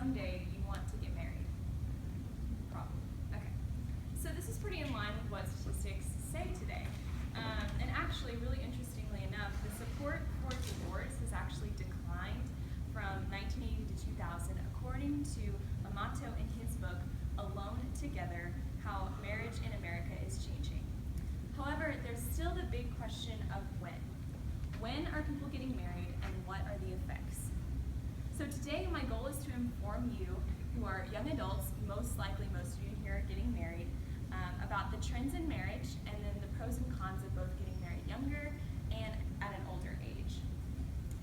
someday you want to get married? Probably. Okay. So this is pretty in line with what statistics say today. And actually, really interestingly enough, the support for divorce has actually declined from 1980 to 2000, according to Amato in his book, Alone Together, How Marriage in America is Changing. However, there's still the big question of when. When are people getting married and what are the effects? So today my goal is to inform you who are young adults, most likely most of you here are getting married, about the trends in marriage and then the pros and cons of both getting married younger and at an older age.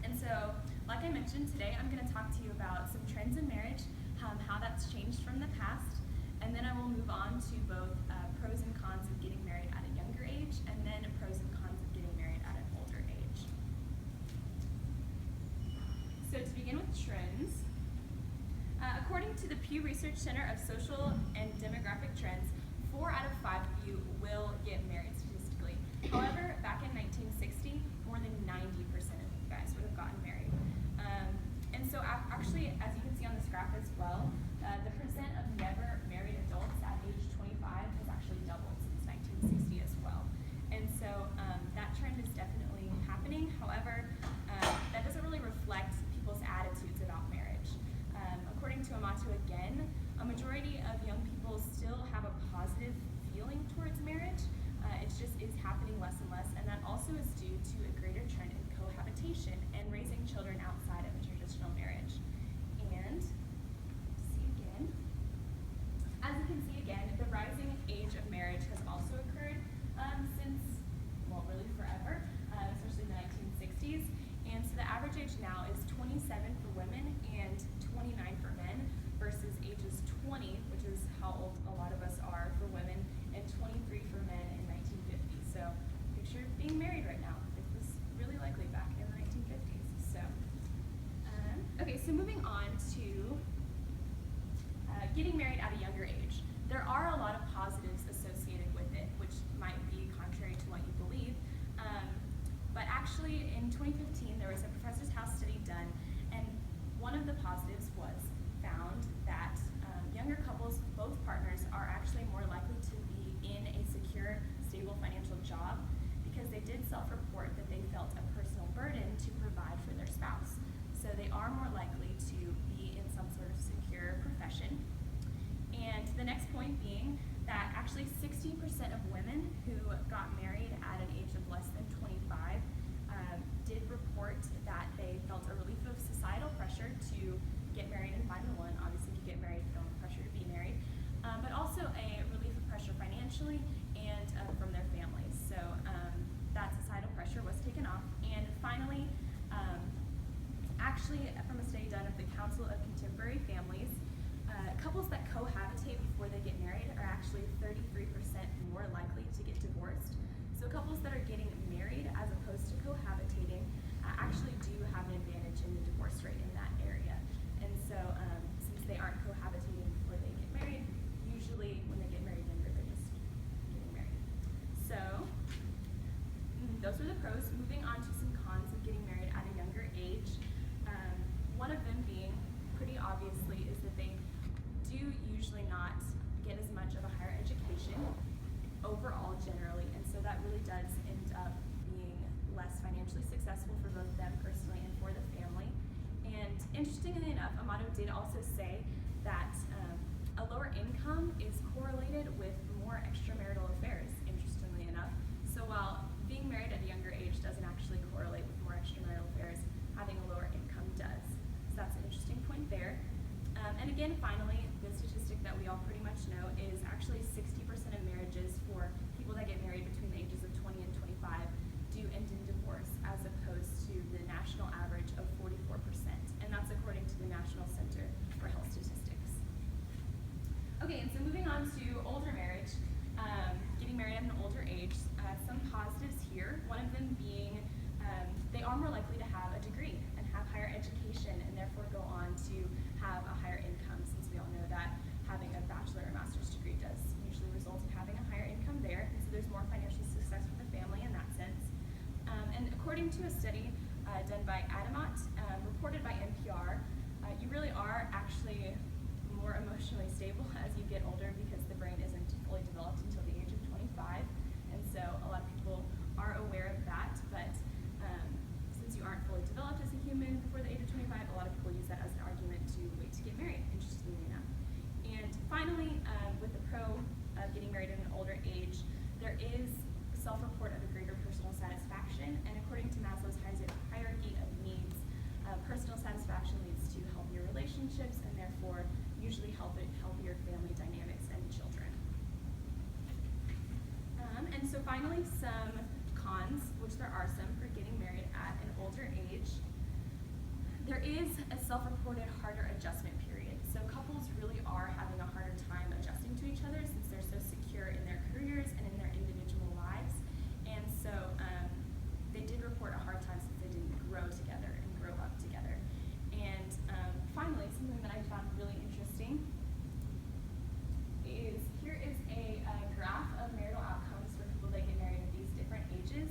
And so, like I mentioned, today I'm going to talk to you about some trends in marriage, how that's changed from the past, and then I will move on to both pros and cons of getting married at a younger age and then pros and cons of getting married at an older age. So to begin with trends, according to the Pew Research Center of Social and Demographic Trends, 4 out of 5 of you will get married statistically. However, back in 1960, more than 90% of you guys would have gotten married. And so actually, as you can see on this graph as well, the percent of never married adults at age 25 has actually doubled since 1960 as well. And so that trend is definitely happening. However, that doesn't really reflect people's attitudes about marriage. According to Amato again, a majority of young people still have a positive feeling towards marriage. It just is happening less and less, and that also is due to a greater trend in cohabitation and raising children outside of a traditional marriage. And as you can see again, the rising age of marriage has also occurred since, well, really forever, especially in the 1960s. And so the average age now is 27 for women and 29 for men versus ages 20, which is how old a lot of us are for women, and 23 for men in 1950. So picture being married right now. It was really likely back in the 1950s. So, okay, so moving on to getting married at a younger age. There are a lot of positives associated with it, which might be contrary to what you believe. But actually, in 2015, there was a professor's house study done, and one of the positives was found that younger couples, both partners, are actually more likely to be in a secure, stable financial job because they did self-report that they felt a personal burden to provide for their spouse. So they are more likely to be in some sort of secure profession. And the next point being that actually 60% of women who got married at an age of less than 25 did report that they felt a relief of societal pressure to get married and find the one. Obviously, if you get married, you don't have pressure to be married. But also a relief of pressure financially and from their families. So that societal pressure was taken off. And finally, actually from a study done of the Council of Contemporary Families, couples that cohabitate before they get married are actually 33% more likely to get divorced. So couples that are getting married as opposed to cohabitating actually do have an advantage in the divorce rate in that area. And so since they aren't cohabitating before they get married, usually when they get married younger, they're just getting married. So those are the pros. Moving on to some cons of getting married at a younger age. One of them being, pretty obviously, is that they do usually not get as much of a higher education overall generally, and so that really does end up being less financially successful for both them personally and for the family. And interestingly enough, Amato did also say that a lower income is correlated with more extramarital affairs, interestingly enough. So while being married at a younger age doesn't actually correlate with more extramarital affairs, having a lower income does. So that's an interesting point there. And again, finally, the statistic that we all pretty much know is actually 60% of marriages for people that get married between the ages of 20 and 25 do end in divorce, as opposed to the national average of 44%. And that's according to the National Center for Health Statistics. Okay, and so moving on to older marriage, getting married at an older age, some positives here, one of them being they are more likely to have a degree and have higher education and therefore go on to have a higher income, since we all know that having a bachelor or master's degree does usually result in having a higher income there, and so there's more financial success for the family in that sense. And according to a study done by Adamat, reported by NPR, you really are actually actually more emotionally stable as you get older because the brain isn't fully developed until the age of 25. And so a lot of people are aware of that, but since you aren't fully developed as a human before the age of 25, a lot of people use that as an argument to wait to get married, interestingly enough. And finally, with the pro of getting married at an older age, there is self-report of a greater personal satisfaction, and according to Maslow's hierarchy of needs, personal satisfaction leads to healthier relationships and therefore usually healthier family dynamics and children. And so finally, some cons, which there are some, for getting married at an older age. There is a self-reported harder adjustment period. So couples really are having a harder time adjusting to each other since they're so secure in their careers and in their individual lives. And so they did report a hard time since they didn't grow together and grow up together. And finally, something that I found really interesting is here is a graph of marital outcomes for people that get married at these different ages.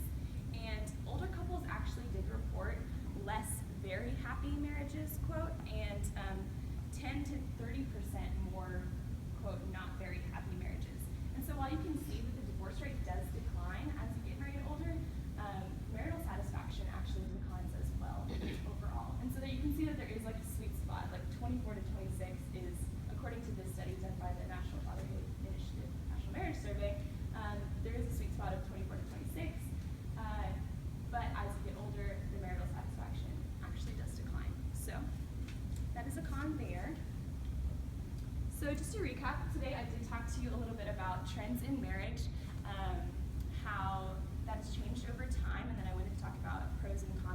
And older couples actually did report less very happy marriages, quote, and 10 to 30% more, quote, not very happy marriages. And so while you can see that the divorce rate does decline as you get married older, marital satisfaction actually declines as well overall. And so that you can see that there is like a sweet spot, like 24 to 26 is, according to this study done by the National Fatherhood Initiative National Marriage Survey, there is a sweet spot of 24 to 26, but as you get older, the marital satisfaction actually does decline. So that is a con there. So just to recap, today I did talk to you a little bit about trends in marriage, how that has changed over time, and then I wanted to talk about pros and cons